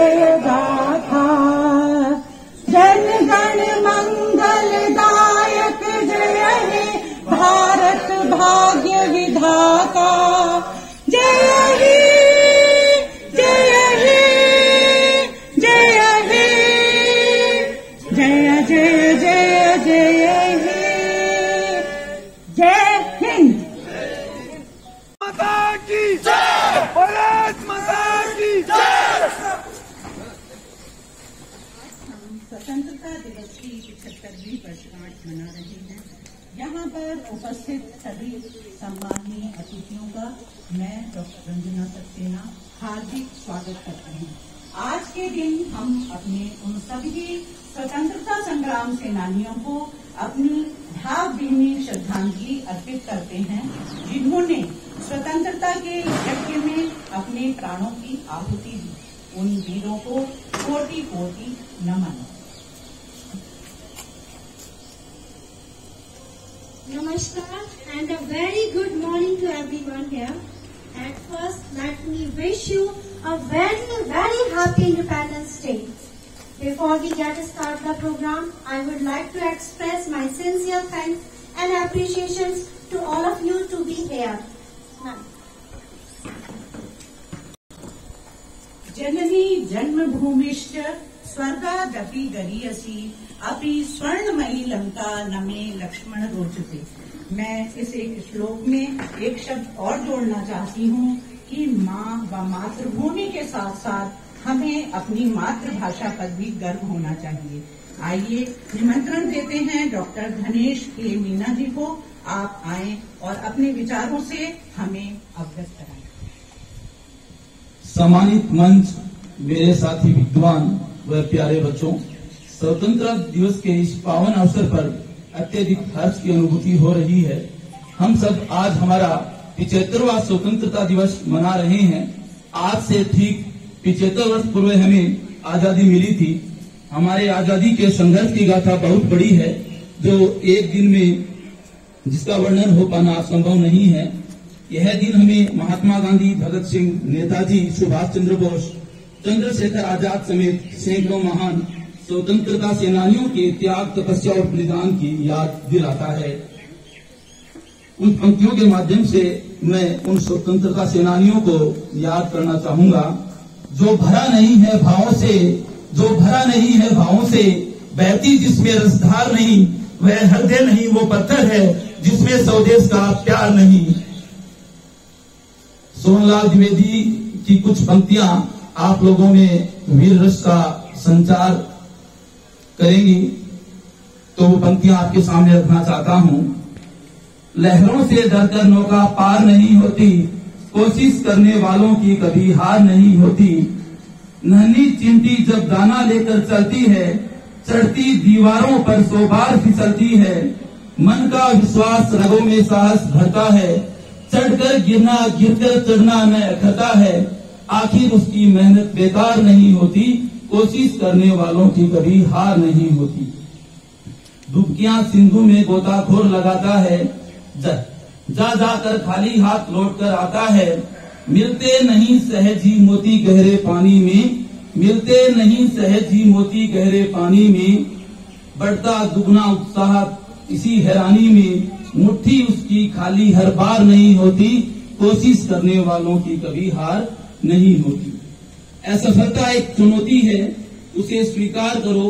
जय गाथा। जन गण मंगलदायक जय हे भारत भाग्य विधाता। जय हे जय हे जय हे जय जय जय जय हे। जय हिंद। माता की जय, भारत माता की जय। स्वतंत्रता दिवस की 75वीं वर्षगांठ मना रहे हैं। यहाँ पर उपस्थित सभी सम्माननीय अतिथियों का मैं डॉक्टर रंजना सक्सेना हार्दिक स्वागत करती हूँ। आज के दिन हम अपने उन सभी स्वतंत्रता संग्राम सेनानियों को अपनी भावभीनी श्रद्धांजलि अर्पित करते हैं, जिन्होंने स्वतंत्रता के यज्ञ में अपने प्राणों की आहुति दी। उन वीरों को कोटि कोटि नमन। Namaskar and a very good morning to everyone here. At first, let me wish you a very happy Independence Day. Before we get started the program, I would like to express my sincere thanks and appreciations to all of you to be here. जननी जन्मभूमिश्च स्वर्गादपि गरीयसी अपि स्वर्णमयी लंका नमे लक्ष्मण रोचते। मैं इस एक श्लोक में एक शब्द और जोड़ना चाहती हूँ कि माँ व मातृभूमि के साथ साथ हमें अपनी मातृभाषा पर भी गर्व होना चाहिए। आइए निमंत्रण देते हैं डॉक्टर धनेश के मीना जी को। आप आएं और अपने विचारों से हमें अवगत कराएं। सम्मानित मंच, मेरे साथी विद्वान व प्यारे बच्चों, स्वतंत्रता दिवस के इस पावन अवसर पर अत्यधिक हर्ष की अनुभूति हो रही है। हम सब आज हमारा 75वां स्वतंत्रता दिवस मना रहे हैं। आज से ठीक 75 वर्ष पूर्व हमें आजादी मिली थी। हमारे आजादी के संघर्ष की गाथा बहुत बड़ी है, जो एक दिन में जिसका वर्णन हो पाना संभव नहीं है। यह दिन हमें महात्मा गांधी, भगत सिंह, नेताजी सुभाष चंद्र बोस, चंद्रशेखर आजाद समेत सैकड़ों महान स्वतंत्रता सेनानियों के त्याग, तपस्या और बलिदान की याद दिलाता है। उन पंक्तियों के माध्यम से मैं उन स्वतंत्रता सेनानियों को याद करना चाहूंगा। जो भरा नहीं है भावों से, जो भरा नहीं है भावों से, बहती जिसमें रसधार नहीं, वह हृदय नहीं वो पत्थर है जिसमें स्वदेश का प्यार नहीं। सोहनलाल द्विवेदी की कुछ पंक्तियां आप लोगों में वीर रस का संचार करेंगी, तो वो पंक्तियां आपके सामने रखना चाहता हूं। लहरों से डरकर नौका पार नहीं होती, कोशिश करने वालों की कभी हार नहीं होती। नन्ही चिंटी जब दाना लेकर चलती है, चढ़ती दीवारों पर 100 बार फिसलती है। मन का विश्वास रगों में साहस भरता है, चढ़कर गिरना गिरकर चढ़ना न अखरता है। आखिर उसकी मेहनत बेकार नहीं होती, कोशिश करने वालों की कभी हार नहीं होती। डुबकियां सिंधु में गोताखोर लगाता है, जा जाकर खाली हाथ लौट कर आता है। मिलते नहीं सहजी मोती गहरे पानी में, मिलते नहीं सहजी मोती गहरे पानी में। बढ़ता दुगना उत्साह इसी हैरानी में, मुट्ठी उसकी खाली हर बार नहीं होती, कोशिश करने वालों की कभी हार नहीं होती। असफलता एक चुनौती है, उसे स्वीकार करो।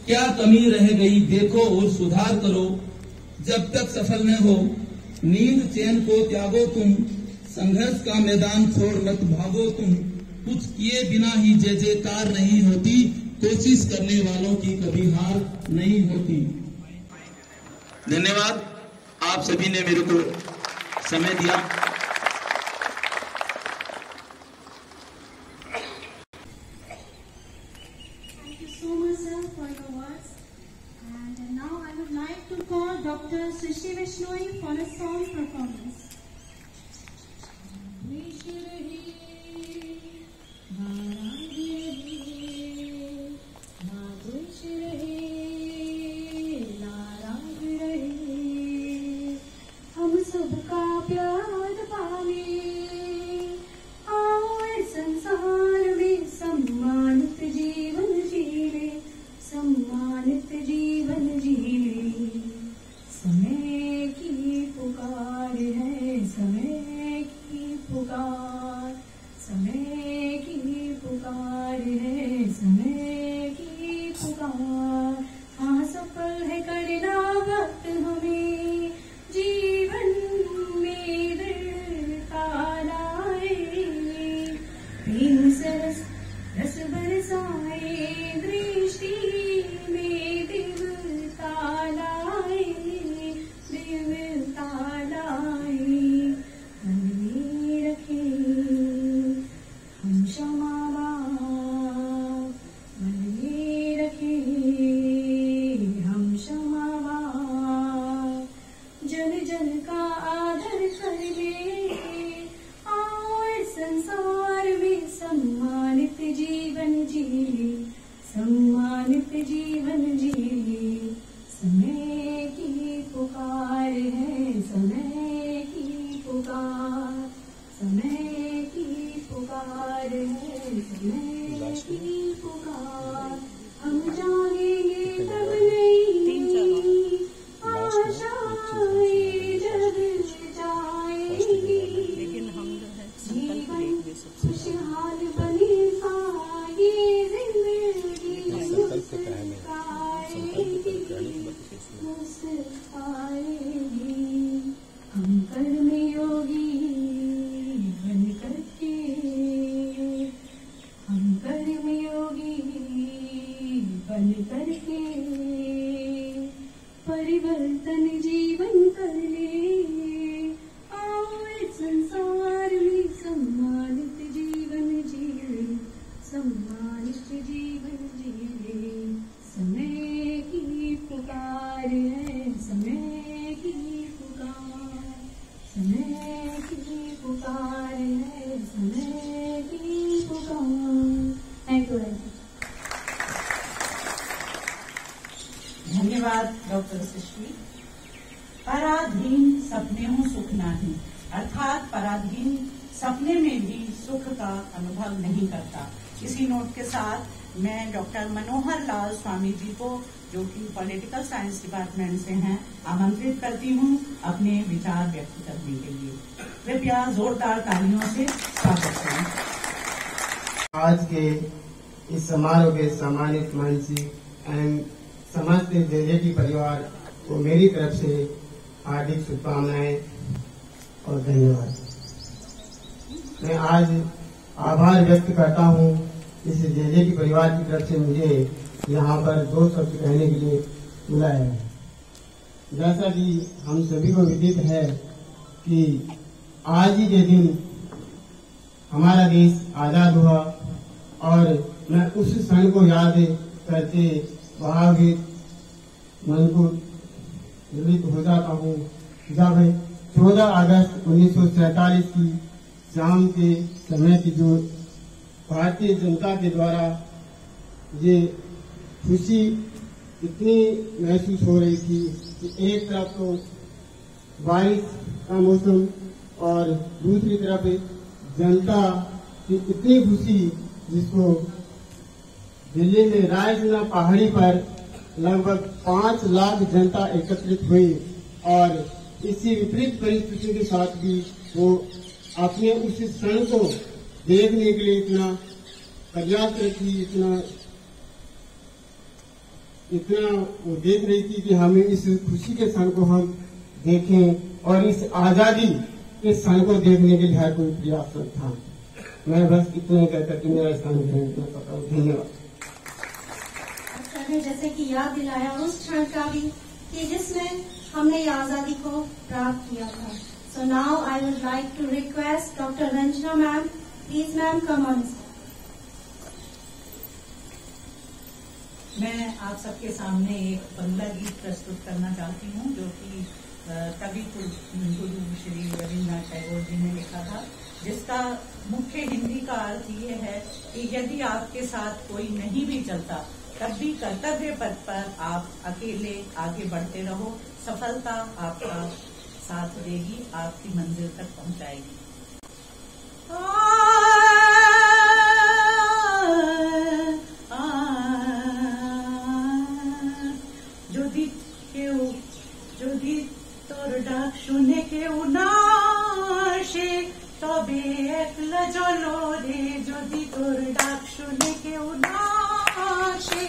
क्या कमी रह गई देखो और सुधार करो। जब तक सफल न हो नींद चैन को त्यागो तुम, संघर्ष का मैदान छोड़ मत भागो तुम। कुछ किए बिना ही जय जयकार नहीं होती, कोशिश करने वालों की कभी हार नहीं होती। धन्यवाद, आप सभी ने मेरे को समय दिया। Dr. Srishti Vishnoi for a song performance. हम सबका प्यार पाने आओ इस संसार में सम्मान पे सरस रस बरसाए, दृष्टि में दिव्यता लाए, दिव्यता लाए। मन में रखे हम क्षमा बाप, मन में रखे हम क्षमा बाप। जन जन का आदर कर ले और संसार में सम्मानित जीवन जी ले, सम्मानित जीवन जी ले। समय की पुकार है, समय की पुकार, समय की पुकार है, समय की पुकार। हम जागेंगे तब नहीं आशाएं जग जाएंगी, जीवन खुशहाल बनेगा, ये जिंदगी मुस्कुराएगी। हम कर्म योगी बन करके, हम कर्म योगी बन करके परिवर्तन जीवन कर ले और संसार में सम्मानित जीवन जी ले, सम्मानित जीवन जी ले। समय की पुकार है, समय की पुकार, समय की पुकार है, समय की पुकार। Thank you. धन्यवाद डॉक्टर सृष्टि। पराधीन सपने हो सुख नाही, अर्थात पराधीन सपने में भी सुख का अनुभव नहीं करता। इसी नोट के साथ मैं डॉक्टर मनोहर लाल स्वामी जी को, जो कि पॉलिटिकल साइंस डिपार्टमेंट से हैं, आमंत्रित करती हूं अपने विचार व्यक्त करने के लिए। कृपया जोरदार तालियों से स्वागत करें। आज के इस समारोह के सम्मानित मंत्री एवं समस्त जेजेटी परिवार को मेरी तरफ से हार्दिक शुभकामनाएं और धन्यवाद। मैं आज आभार व्यक्त करता हूं इस जेजेटी परिवार की तरफ से मुझे यहाँ पर 2 शब्द कहने के लिए बुलाया है। जैसा कि हम सभी को विदित है कि आज ही के दिन हमारा देश आजाद हुआ और मैं उस क्षण को याद करते भावगीत मन को जड़ित हो जाता हूँ जब 14 अगस्त 1947 की शाम के समय की जो भारतीय जनता के द्वारा ये खुशी इतनी महसूस हो रही थी कि एक तरफ तो बारिश का मौसम और दूसरी तरफ जनता की इतनी खुशी, जिसको दिल्ली में रायसीना पहाड़ी पर लगभग 5 लाख जनता एकत्रित हुई और इसी विपरीत परिस्थिति के साथ भी वो अपने उस क्षण को देखने के लिए इतना प्रयासरत थी, इतना वो देख रही थी कि हमें इस खुशी के क्षण को हम देखें और इस आजादी के क्षण को देखने के लिए हर कोई प्रयासरत था। मैं बस इतना कहकर के मेरा स्थान ग्रहण करता हूँ। धन्यवाद। ने जैसे कि याद दिलाया उस क्षण का भी कि जिसमें हमने आजादी को प्राप्त किया था। So now I would like to request doctor Ranjana ma'am, please ma'am come on. मैं आप सबके सामने एक बंगला गीत प्रस्तुत करना चाहती हूँ, जो कि कवि गुरु श्री रविन्द्रनाथ टैगोर जी ने लिखा था, जिसका मुख्य हिंदी का अर्थ ये है कि यदि आपके साथ कोई नहीं भी चलता तब भी कर्तव्य पथ पर आप अकेले आगे बढ़ते रहो, सफलता आपका साथ देगी, आपकी मंजिल तक पहुंचाएगी। যদি তোর ডাক শুনে কেউ না আসে তবে একলা জলরে, যদি তোর ডাক শুনে কেউ না আসে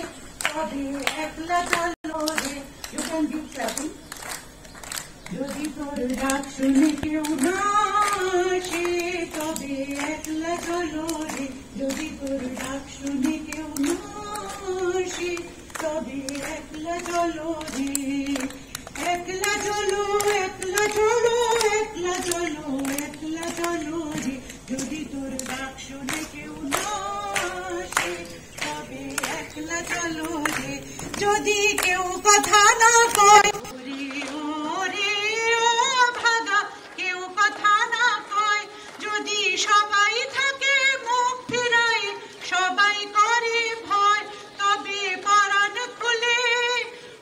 তবে একলা জলরে। You can be clapping. যদি তোর ডাক শুনে কেউ না আসে তবে একলা জলরে, যদি তোর ডাক শুনে কেউ না আসে তবে একলা চলো রে, একলা চলো, একলা চলো, একলা চলো, একলা চলো রে। যদি তোর ডাক শুনে কেউ না আসে তবে একলা চলো রে। যদি কেউ কথা না কয় ওরে ওরে ও ভাগা, কেউ কথা না কয়, যদি সবাই থাকে মুখ ফিরায়, সবাই করে ভয়, তবে পরাণ খুলে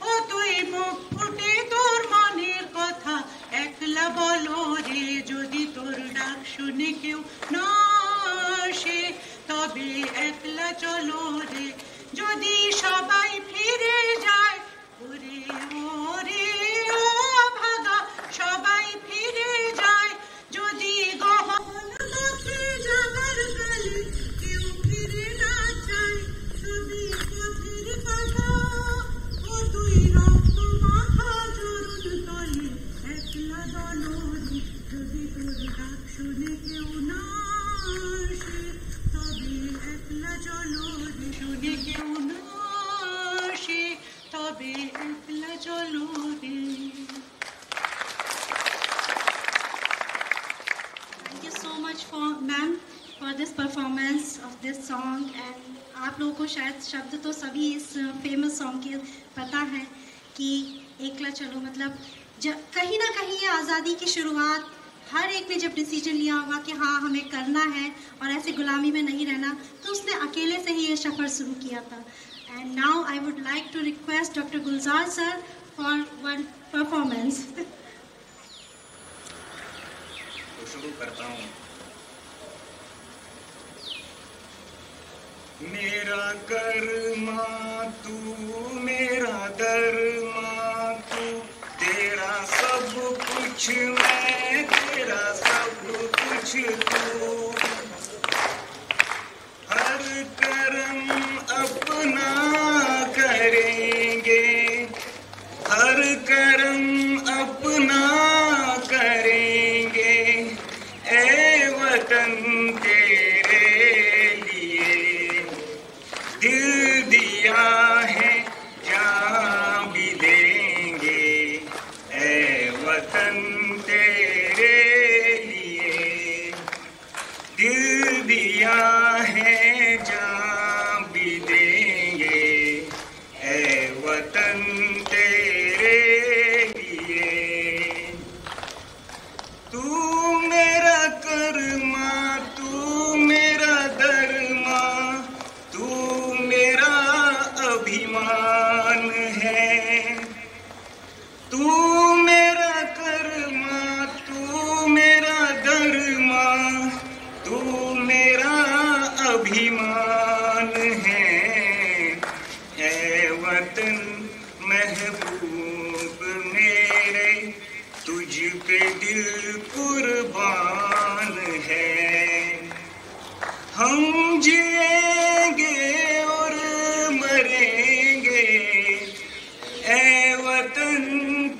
ও তুই মুখ ফুটে তোর মনের কথা একলা বলো রে। যদি তোর ডাক শুনে কেউ না আসে তবে একলা চলো রে। যদি সবাই ফিরে যায় ওরে ওরে ও ভাগা, সবাই ফিরে যায়, যদি গহন পথে যাবার কালে কেউ ফিরে না চায়, যদি পথের কথা ও তুই রক্ত মাখা চরণ তলে একলা দলরে। যদি তোর ডাক শুনে কেউ না আসে তবে একলা চলো রে। শুনে কেউ না আসে তবে একলা চলো রে। Thank you so much for ma'am for this performance of this song. And आप लोगों को शायद शब्द तो सभी इस फेमस सॉन्ग के पता है कि एकला चलो मतलब कहीं ना कहीं ये आज़ादी की शुरुआत हर एक ने जब डिसीजन लिया होगा कि हाँ हमें करना है और ऐसे गुलामी में नहीं रहना, तो उसने अकेले से ही ये सफ़र शुरू किया था। And now I would like to request doctor Gulzar sir for one performance. तो शुरू करता हूँ। मेरा कर्मा तू, मेरा धर्मा तू, तेरा सब कुछ मैं, तेरा सब कुछ तू। हर कर्म अपना करेंगे, हर कर्म अपना करेंगे, ए वतन तेरे लिए दिल दिया है, जान भी देंगे, ए वतन तेरे लिए दिल दिया है, जान भी देंगे, ए वतन तेरे लिए। तू मेरा कर्मा, तू मेरा धर्मा, तू मेरा अभिमान है। तू मेरा कर्मा, तू मेरा धर्मा, तू मेरा अभिमान है, ए वतन महबूब मेरे, तुझ पे दिल कुर्बान है। हम जिएंगे और मरेंगे, ए वतन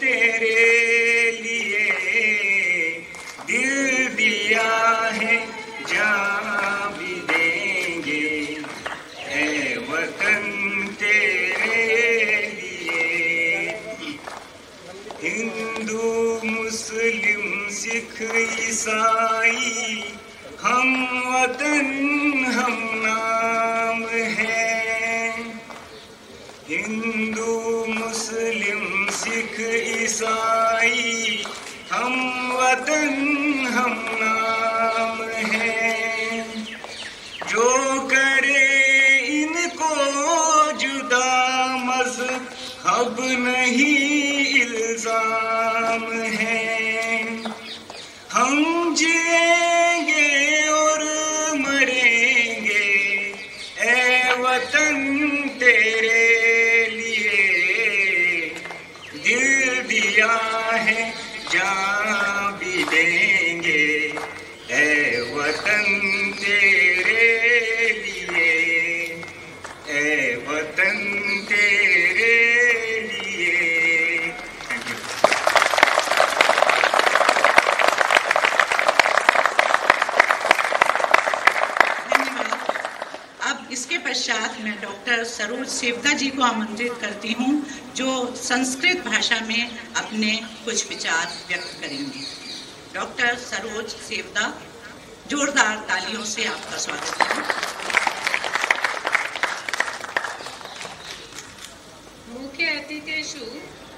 तेरे लिए दिल दिया है, जान भी देंगे, ए वतन तेरे लिए। हिंदू मुस्लिम सिख ईसाई हम वतन हम नाम है। हिंदू मुस्लिम सिख ईसाई हम वतन हम नाम है। जो करे इनको जुदा मज़हब नहीं इल्जाम है। हम जिएंगे और मरेंगे, ए वतन तेरे लिए दिल दिया है, जान भी देंगे, ए वतन तेरे लिए, ए वतन तेरे लिए। Thank you. धन्यवाद। इसके पश्चात मैं डॉक्टर सरोज सेवदा जी को आमंत्रित करती हूँ, जो संस्कृत भाषा में अपने कुछ विचार व्यक्त करेंगी। डॉक्टर सरोज सेवदा, जोरदार तालियों से आपका स्वागत है। मुख्य अतिथिषु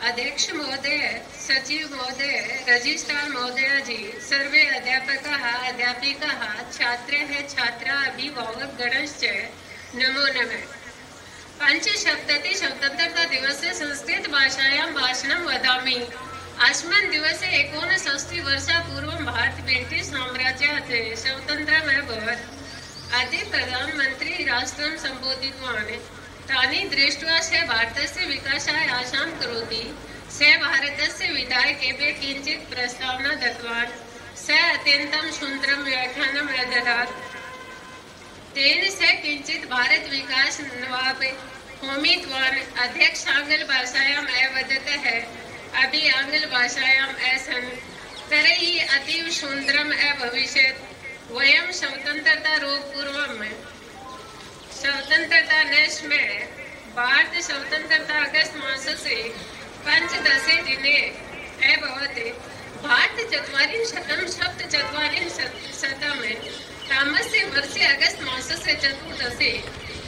अध्यक्ष महोदय, सचिव महोदय, रजिस्ट्रार महोदय जी, सर्वे अध्यापकाः अध्यापिकाः, छात्राः छात्राः, अभिभावक गणश्च नमो नमः। पंचसप्तति स्वतंत्रता दिवसे संस्कृत भाषायां भाषणं वदामि। अस्मिन् दिवसे 69 वर्षापूर्वं भारत ब्रिटिश साम्राज्यात् स्वतन्त्रम् अभवत्। अद्य प्रधानमन्त्री राष्ट्रं सम्बोधितवान्। तानि दृष्ट्वा स भारतस्य विकासाय आशां करोति। स भारतस्य विधायकेभ्यः किञ्चित् प्रस्तावना दत्तवान्। स अत्यन्तं सुन्दरं व्याख्यानम् अददात्। तेन स किञ्चित् भारत विकास नवाब होमितवान्। अध्यक्ष आङ्ग्ल भाषायाम् अवदतः, अभी आङ्ग्ल भाषायाम् आसन्। तर्हि अतीव सुन्दरम् अभविष्यत्। वयं स्वतन्त्रता पूर्वं स्वतंत्रता नष्ट में भारत स्वतंत्रता अगस्त मासस्य 15 दिने अभवत्। भारत 447 तमस्य वर्षे अगस्त मासस्य 14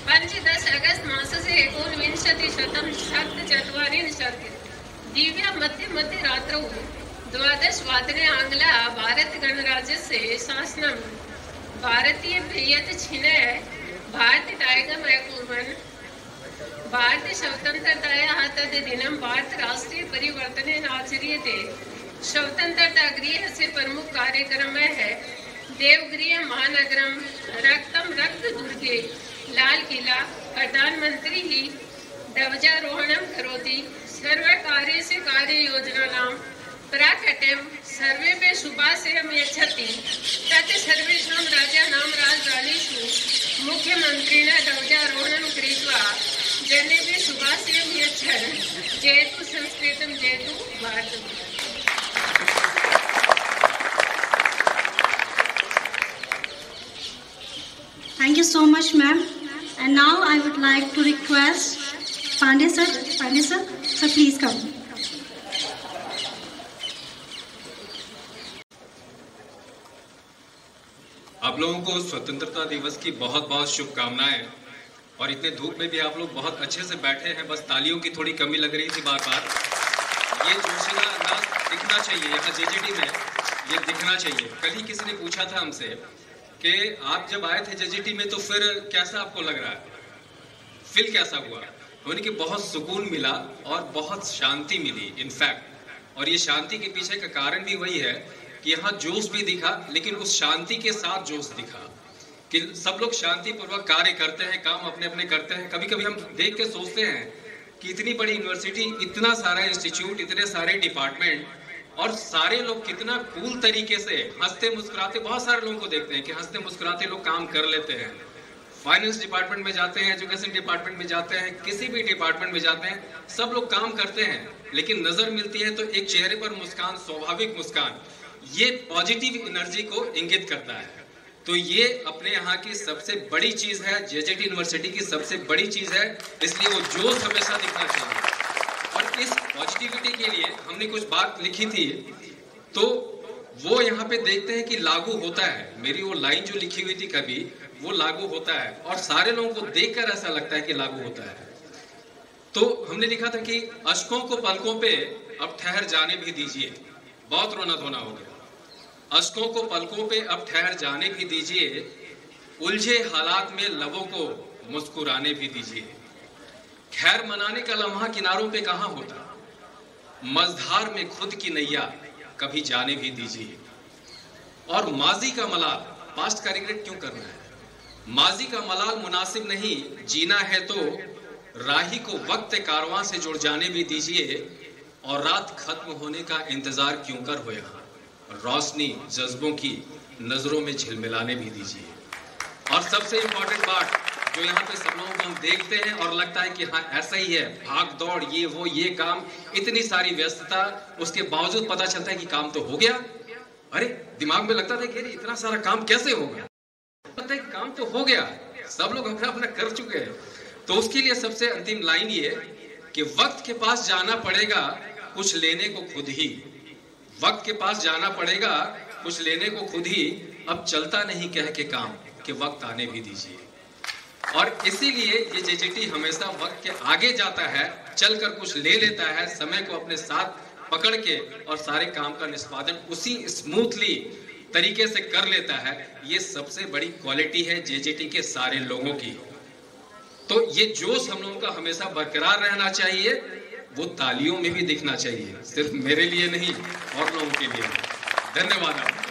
15 अगस्त मासस्य 1947 दिव्या मध्य रात्रौ 12 वादने आङ्ग्ला भारत गणराज्यस्य शासनं भारतीय यत् छिनः भारत टाइगम अकुर्वन्। भारत स्वतन्त्रतायाः तद्दिनं भारत राष्ट्रीय परिवर्तनेन आचर्यते। स्वतन्त्रता गृहस्य प्रमुख कार्यक्रमः देवगृह महानगरं, रक्तं रक्तदुर्गे, लाल किला। प्रधानमन्त्री ध्वजारोहणं करोति। सर्वकार्यस्य कार्ययोजनानां प्राकट्यं सर्वेभ्यः शुभाशयं यच्छति। तत् सर्वेषां राज्यानां राजधानीषु मुख्यमन्त्रिणा ध्वजारोहणं कृत्वा जनेभ्यः शुभाशयं यच्छन्। जयतु संस्कृतं, जयतु भारतम्। Thank you so much, ma'am. And now I would like to request Pandey sir. So please come. आप लोगों को स्वतंत्रता दिवस की बहुत बहुत शुभकामनाएं। और इतने धूप में भी आप लोग बहुत अच्छे से बैठे हैं, बस तालियों की थोड़ी कमी लग रही थी बार बार। ये जोशीला अंदाज दिखना चाहिए, यहाँ जेजेडी में ये दिखना चाहिए। कल ही किसी ने पूछा था हमसे कि आप जब आए थे जेजेडी में तो फिर कैसा आपको लग रहा है, फील कैसा हुआ? उन्हें कि बहुत सुकून मिला और बहुत शांति मिली इनफैक्ट। और ये शांति के पीछे का कारण भी वही है कि यहाँ जोश भी दिखा, लेकिन उस शांति के साथ जोश दिखा कि सब लोग शांतिपूर्वक कार्य करते हैं, काम अपने अपने करते हैं। कभी कभी हम देख के सोचते हैं कि इतनी बड़ी यूनिवर्सिटी, इतना सारा इंस्टीट्यूट, इतने सारे डिपार्टमेंट और सारे लोग कितना कूल तरीके से हंसते मुस्कुराते, बहुत सारे लोगों को देखते हैं कि हंसते मुस्कुराते लोग काम कर लेते हैं। फाइनेंस डिपार्टमेंट में जाते हैं, एजुकेशन डिपार्टमेंट में जाते हैं, किसी भी डिपार्टमेंट में जाते हैं, सब लोग काम करते हैं, लेकिन नजर मिलती है तो एक चेहरे पर मुस्कान, स्वाभाविक मुस्कान, ये पॉजिटिव एनर्जी को इंगित करता है। तो ये अपने यहाँ की सबसे बड़ी चीज है, जेजेडी यूनिवर्सिटी की सबसे बड़ी चीज है, इसलिए वो जोश हमेशा दिखना चाहिए। और इस पॉजिटिविटी के लिए हमने कुछ बात लिखी थी, तो वो यहाँ पे देखते हैं कि लागू होता है। मेरी वो लाइन जो लिखी हुई थी कभी, वो लागू होता है और सारे लोगों को देखकर ऐसा लगता है कि लागू होता है। तो हमने लिखा था कि अश्कों को पलकों पे अब ठहर जाने भी दीजिए, बहुत रोना धोना हो गया। अश्कों को पलकों पे अब ठहर जाने भी दीजिए, उलझे हालात में लबों को मुस्कुराने भी दीजिए। खैर मनाने का लम्हा किनारों पे कहाँ होता, मझधार में खुद की नैया कभी जाने भी दीजिए। और माजी का मलाल, पास्ट का रिग्रेट क्यों करना है? माजी का मलाल मुनासिब नहीं, जीना है तो राही को वक्त कारवां से जुड़ जाने भी दीजिए। और रात खत्म होने का इंतजार क्यों कर हो, यहाँ रोशनी जज्बों की नजरों में झिलमिलाने भी दीजिए। और सबसे इंपॉर्टेंट बात जो यहाँ पे सब लोगों को हम देखते हैं और लगता है कि हाँ ऐसा ही है, भाग दौड़, ये वो, ये काम, इतनी सारी व्यस्तता, उसके बावजूद पता चलता है कि काम तो हो गया। अरे दिमाग में लगता था कि इतना सारा काम कैसे हो गया, पता है काम तो हो गया, सब लोग अपना अपना कर चुके हैं। तो उसके लिए सबसे अंतिम लाइन ये कि वक्त के पास जाना पड़ेगा कुछ लेने को खुद ही, वक्त के पास जाना पड़ेगा कुछ लेने को खुद ही, अब चलता नहीं कह के काम कि वक्त आने भी दीजिए। और इसीलिए ये जेजेटी हमेशा वक्त के आगे जाता है, चलकर कुछ ले लेता है, समय को अपने साथ पकड़ के और सारे काम का निष्पादन उसी स्मूथली तरीके से कर लेता है। ये सबसे बड़ी क्वालिटी है जेजेटी के सारे लोगों की। तो ये जोश हम लोगों का हमेशा बरकरार रहना चाहिए, वो तालियों में भी दिखना चाहिए, सिर्फ मेरे लिए नहीं और लोगों के लिए। धन्यवाद आपको।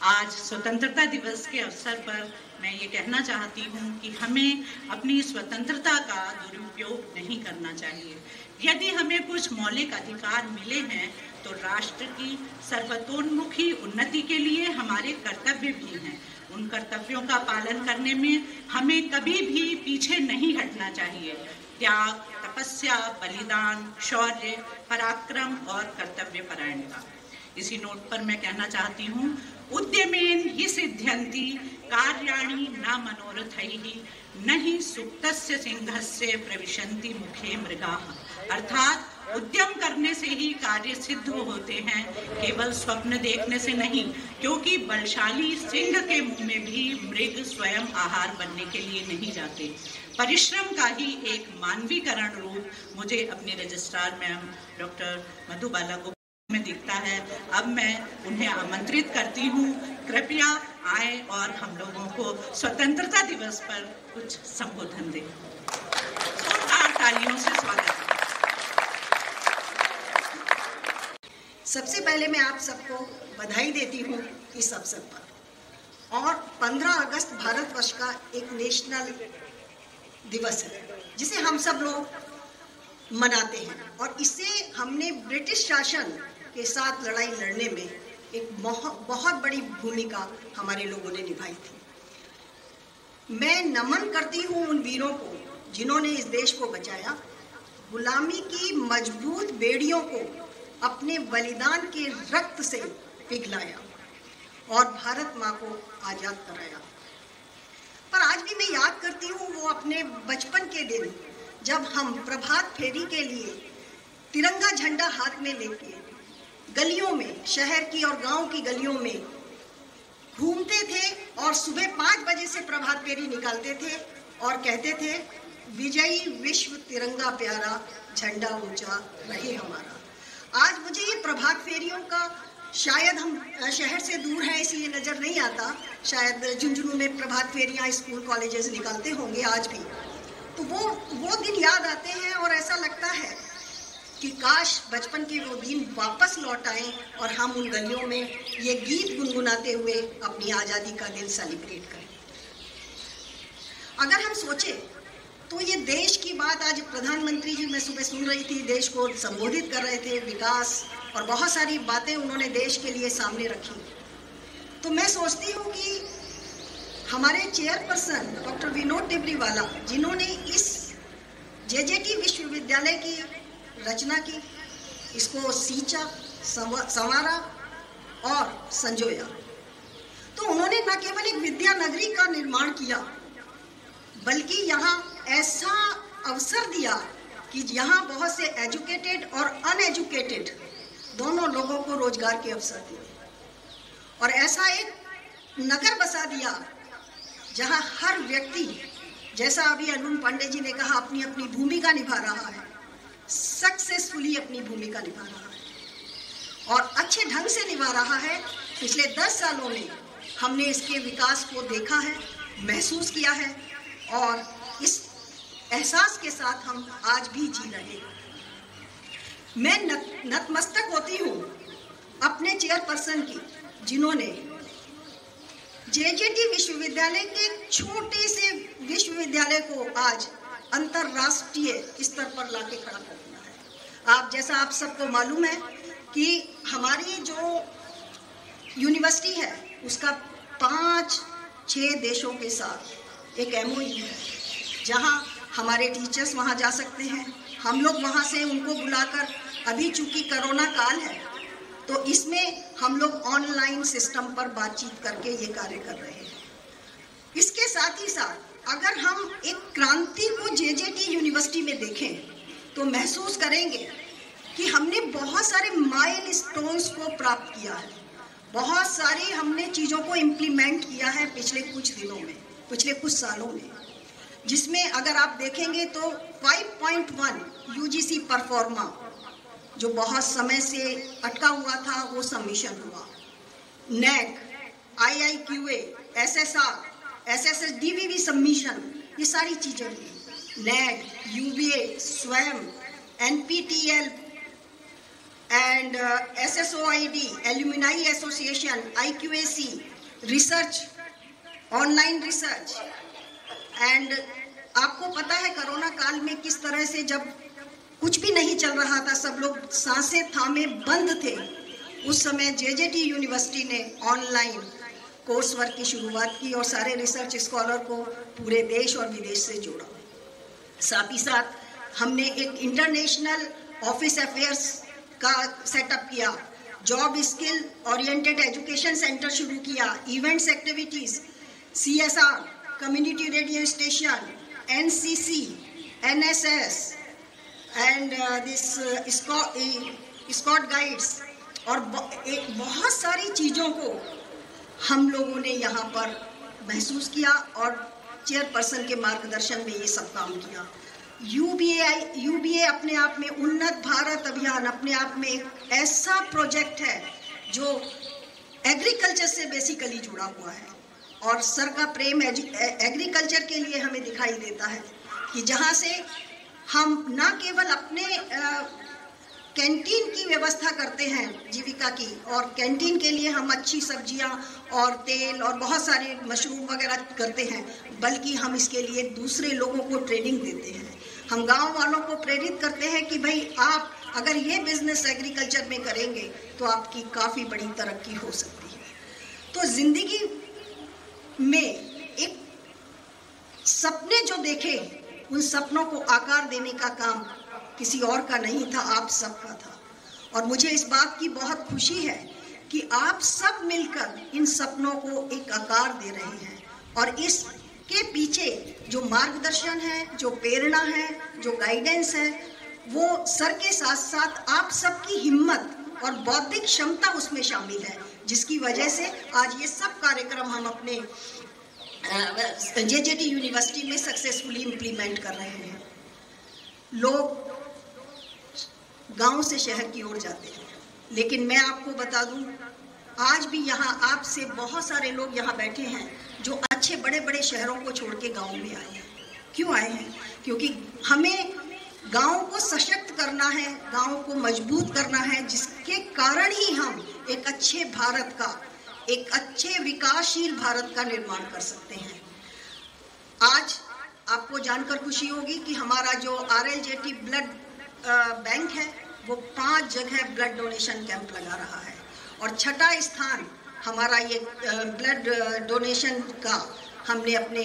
आज स्वतंत्रता दिवस के अवसर पर मैं ये कहना चाहती हूँ कि हमें अपनी स्वतंत्रता का दुरुपयोग नहीं करना चाहिए। यदि हमें कुछ मौलिक अधिकार मिले हैं तो राष्ट्र की सर्वतोन्मुखी उन्नति के लिए हमारे कर्तव्य भी हैं। उन कर्तव्यों का पालन करने में हमें कभी भी पीछे नहीं हटना चाहिए। त्याग, तपस्या, बलिदान, शौर्य, पराक्रम और कर्तव्य परायणता। इसी नोट पर मैं कहना चाहती हूँ, उद्यमेन हि सिद्ध्यन्ति कार्याणि न मनोरथैः न हि सुप्तस्य सिंहस्य प्रविशन्ति मुखे मृगाः। अर्थात उद्यम करने से ही कार्य सिद्ध होते हैं, केवल स्वप्न देखने से नहीं, क्योंकि बलशाली सिंह के मुंह में भी मृग स्वयं आहार बनने के लिए नहीं जाते। परिश्रम का ही एक मानवीकरण रूप मुझे अपने रजिस्ट्रार मैम डॉक्टर मधुबाला को में दिखता है। अब मैं उन्हें आमंत्रित करती हूँ, कृपया आए और हम लोगों को स्वतंत्रता दिवस पर कुछ संबोधन दें। जोरदार तालियों से स्वागत। सबसे पहले मैं आप सबको बधाई देती हूँ इस अवसर पर। और 15 अगस्त भारतवर्ष का एक नेशनल दिवस है जिसे हम सब लोग मनाते हैं, और इससे हमने ब्रिटिश शासन के साथ लड़ाई लड़ने में एक बहुत बड़ी भूमिका हमारे लोगों ने निभाई थी। मैं नमन करती हूँ उन वीरों को जिन्होंने इस देश को बचाया, गुलामी की मजबूत बेड़ियों को अपने बलिदान के रक्त से पिघलाया और भारत माँ को आजाद कराया। पर आज भी मैं याद करती हूँ वो अपने बचपन के दिन, जब हम प्रभात फेरी के लिए तिरंगा झंडा हाथ में लेके गलियों में, शहर की और गांव की गलियों में घूमते थे और सुबह 5 बजे से प्रभात फेरी निकालते थे और कहते थे, विजयी विश्व तिरंगा प्यारा, झंडा ऊंचा रहे हमारा। आज मुझे ये प्रभात फेरियों का, शायद हम शहर से दूर हैं इसलिए नजर नहीं आता, शायद झुंझुनू में प्रभात फेरियां स्कूल कॉलेजेस निकालते होंगे आज भी, तो वो दिन याद आते हैं और ऐसा लगता है कि काश बचपन के वो दिन वापस लौट आए और हम उन गलियों में ये गीत गुनगुनाते हुए अपनी आज़ादी का दिन सेलिब्रेट करें। अगर हम सोचें तो ये देश की बात, आज प्रधानमंत्री जी मैं सुबह सुन रही थी, देश को संबोधित कर रहे थे, विकास और बहुत सारी बातें उन्होंने देश के लिए सामने रखी। तो मैं सोचती हूँ कि हमारे चेयरपर्सन डॉक्टर विनोद टिबरीवाला, जिन्होंने इस जेजेटी विश्वविद्यालय की रचना की, इसको सींचा, संवारा और संजोया, तो उन्होंने न केवल एक विद्या नगरी का निर्माण किया, बल्कि यहाँ ऐसा अवसर दिया कि यहाँ बहुत से एजुकेटेड और अनएजुकेटेड दोनों लोगों को रोजगार के अवसर दिए, और ऐसा एक नगर बसा दिया जहाँ हर व्यक्ति, जैसा अभी अनुन पांडे जी ने कहा, अपनी अपनी भूमिका निभा रहा है, सक्सेसफुली अपनी भूमिका निभा रहा है और अच्छे ढंग से निभा रहा है। पिछले 10 सालों में हमने इसके विकास को देखा है, महसूस किया है, और इस एहसास के साथ हम आज भी जी रहे हैं। मैं नतमस्तक होती हूँ अपने चेयरपर्सन की, जिन्होंने जेजेटी विश्वविद्यालय के छोटे से विश्वविद्यालय को आज अंतरराष्ट्रीय स्तर पर लाके खड़ा कर दिया है। आप जैसा आप सबको मालूम है कि हमारी जो यूनिवर्सिटी है उसका 5-6 देशों के साथ एक MOU है, जहां हमारे टीचर्स वहां जा सकते हैं, हम लोग वहां से उनको बुलाकर, अभी चूंकि कोरोना काल है तो इसमें हम लोग ऑनलाइन सिस्टम पर बातचीत करके ये कार्य कर रहे हैं। इसके साथ ही साथ अगर हम एक क्रांति को जेजेटी यूनिवर्सिटी में देखें तो महसूस करेंगे कि हमने बहुत सारे माइलस्टोन्स को प्राप्त किया है, बहुत सारी हमने चीज़ों को इम्प्लीमेंट किया है पिछले कुछ दिनों में, पिछले कुछ सालों में, जिसमें अगर आप देखेंगे तो 5.1 यूजीसी परफॉर्मा जो बहुत समय से अटका हुआ था वो सबमिशन हुआ। नेक, IIQA, SSR, SSSDVV सबमिशन, ये सारी चीज़ें हुई। नेट, UBA, स्वयं, NPTEL and SSOID, alumni association, IQAC, research, online research. And आपको पता है कोरोना काल में किस तरह से जब कुछ भी नहीं चल रहा था, सब लोग सांसें थामे बंद थे, उस समय जेजेटी यूनिवर्सिटी ने ऑनलाइन कोर्स वर्क की शुरुआत की और सारे रिसर्च स्कॉलर को पूरे देश और विदेश से जोड़ा। साथ ही साथ हमने एक इंटरनेशनल ऑफिस अफेयर्स का सेटअप किया, job skill oriented education centre शुरू किया, events activities, CSR, community radio station, NCC, NSS and this scout guides और बहुत सारी चीज़ों को हम लोगों ने यहाँ पर महसूस किया और चेयरपर्सन के मार्गदर्शन में ये सब काम किया। UBA अपने आप में, उन्नत भारत अभियान अपने आप में एक ऐसा प्रोजेक्ट है जो एग्रीकल्चर से बेसिकली जुड़ा हुआ है और सर का प्रेम एग्रीकल्चर के लिए हमें दिखाई देता है कि जहाँ से हम न केवल अपने कैंटीन की व्यवस्था करते हैं जीविका की, और कैंटीन के लिए हम अच्छी सब्जियां और तेल और बहुत सारे मशरूम वगैरह करते हैं, बल्कि हम इसके लिए दूसरे लोगों को ट्रेनिंग देते हैं। हम गांव वालों को प्रेरित करते हैं कि भाई आप अगर ये बिजनेस एग्रीकल्चर में करेंगे तो आपकी काफ़ी बड़ी तरक्की हो सकती है। तो जिंदगी में एक सपने जो देखे, उन सपनों को आकार देने का काम किसी और का नहीं था, आप सबका था। और मुझे इस बात की बहुत खुशी है कि आप सब मिलकर इन सपनों को एक आकार दे रहे हैं और इसके पीछे जो मार्गदर्शन है, जो प्रेरणा है, जो गाइडेंस है, वो सर के साथ साथ आप सबकी हिम्मत और बौद्धिक क्षमता उसमें शामिल है, जिसकी वजह से आज ये सब कार्यक्रम हम अपने जेजेटी यूनिवर्सिटी में सक्सेसफुली इम्प्लीमेंट कर रहे हैं। लोग गांव से शहर की ओर जाते हैं, लेकिन मैं आपको बता दूं, आज भी यहाँ आपसे बहुत सारे लोग यहाँ बैठे हैं जो अच्छे बड़े बड़े शहरों को छोड़ के गाँव में आए हैं। क्यों आए हैं? क्योंकि हमें गांव को सशक्त करना है, गांव को मजबूत करना है, जिसके कारण ही हम एक अच्छे भारत का, एक अच्छे विकासशील भारत का निर्माण कर सकते हैं। आज आपको जानकर खुशी होगी कि हमारा जो RLJT ब्लड बैंक है वो 5 जगह ब्लड डोनेशन कैंप लगा रहा है और 6ठा स्थान हमारा ये ब्लड डोनेशन का हमने अपने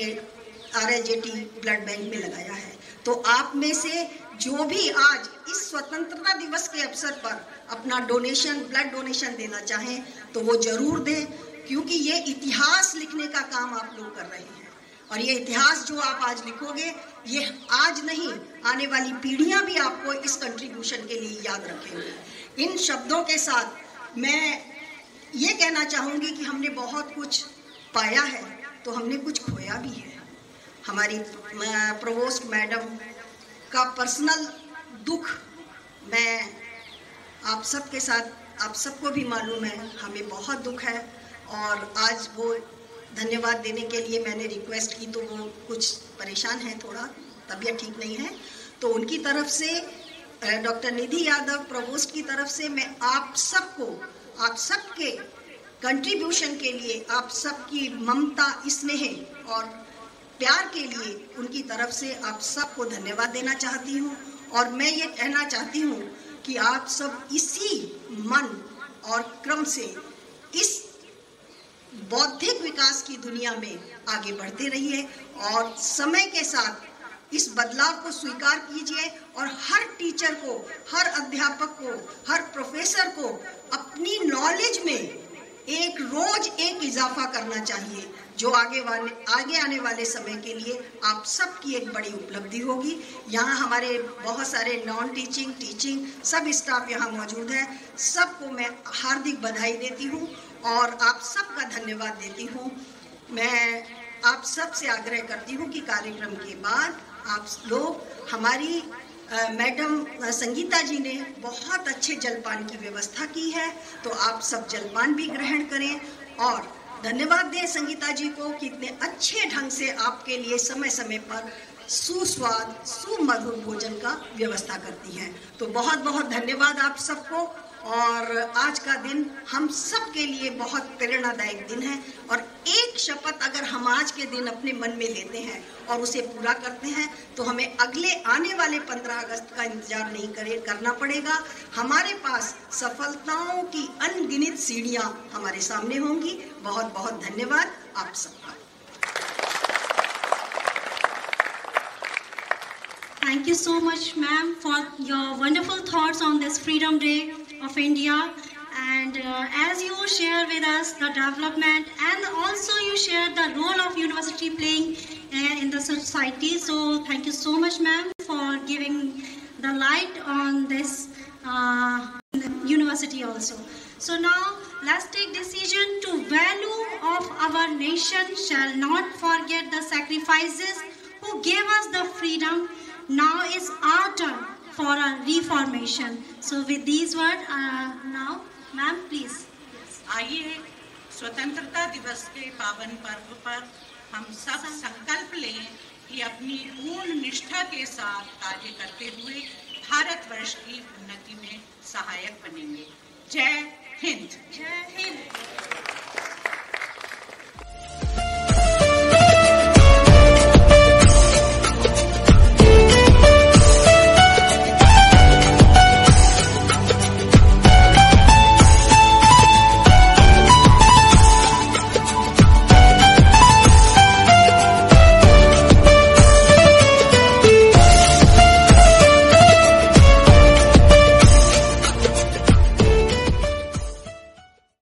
RLJT ब्लड बैंक में लगाया है। तो आप में से जो भी आज इस स्वतंत्रता दिवस के अवसर पर अपना डोनेशन, ब्लड डोनेशन देना चाहें तो वो जरूर दें, क्योंकि ये इतिहास लिखने का काम आप लोग कर रहे हैं और ये इतिहास जो आप आज लिखोगे, ये आज नहीं, आने वाली पीढ़ियां भी आपको इस कंट्रीब्यूशन के लिए याद रखेंगी। इन शब्दों के साथ मैं ये कहना चाहूँगी कि हमने बहुत कुछ पाया है तो हमने कुछ खोया भी है। हमारी प्रोवोस्ट मैडम का पर्सनल दुख मैं आप सबके साथ, आप सबको भी मालूम है, हमें बहुत दुख है। और आज वो धन्यवाद देने के लिए मैंने रिक्वेस्ट की तो वो कुछ परेशान हैं, थोड़ा तबीयत ठीक नहीं है, तो उनकी तरफ से डॉक्टर निधि यादव प्रोवोस्ट की तरफ से मैं आप सबको, आप सबके कंट्रीब्यूशन के लिए, आप सबकी ममता, स्नेह और प्यार के लिए उनकी तरफ से आप सबको धन्यवाद देना चाहती हूँ। और मैं ये कहना चाहती हूँ कि आप सब इसी मन और क्रम से इस बौद्धिक विकास की दुनिया में आगे बढ़ते रहिए और समय के साथ इस बदलाव को स्वीकार कीजिए और हर टीचर को, हर अध्यापक को, हर प्रोफेसर को अपनी नॉलेज में रोज एक इजाफा करना चाहिए, जो आगे आने वाले समय के लिए आप सबकी एक बड़ी उपलब्धि होगी। यहाँ हमारे बहुत सारे नॉन टीचिंग, टीचिंग सब स्टाफ यहाँ मौजूद है। सबको मैं हार्दिक बधाई देती हूँ और आप सबका धन्यवाद देती हूँ। मैं आप सब से आग्रह करती हूँ कि कार्यक्रम के बाद आप लोग, हमारी मैडम संगीता जी ने बहुत अच्छे जलपान की व्यवस्था की है, तो आप सब जलपान भी ग्रहण करें और धन्यवाद दें संगीता जी को कि इतने अच्छे ढंग से आपके लिए समय समय पर सुस्वाद, सुमधुर भोजन का व्यवस्था करती हैं। तो बहुत बहुत धन्यवाद आप सबको। और आज का दिन हम सब के लिए बहुत प्रेरणादायक दिन है और एक शपथ अगर हम आज के दिन अपने मन में लेते हैं और उसे पूरा करते हैं तो हमें अगले आने वाले 15 अगस्त का इंतजार नहीं करना पड़ेगा। हमारे पास सफलताओं की अनगिनत सीढ़ियां हमारे सामने होंगी। बहुत बहुत धन्यवाद आप सबका। Thank you so much, ma'am, for your wonderful thoughts on this Freedom Day of India. And as you share with us the development and also you share the role of university playing in the society. So thank you so much, ma'am, for giving the light on this university also. So now let's take decision to value of our nation shall not forget the sacrifices who gave us the freedom. Now is our turn for a reformation. So with these words, now, ma'am, please. आइए स्वतंत्रता दिवस के पावन पर्व पर हम सब संकल्प लें कि अपनी पूर्ण निष्ठा के साथ कार्य करते हुए भारतवर्ष की उन्नति में सहायक बनेंगे। जय हिंद। जय हिंद।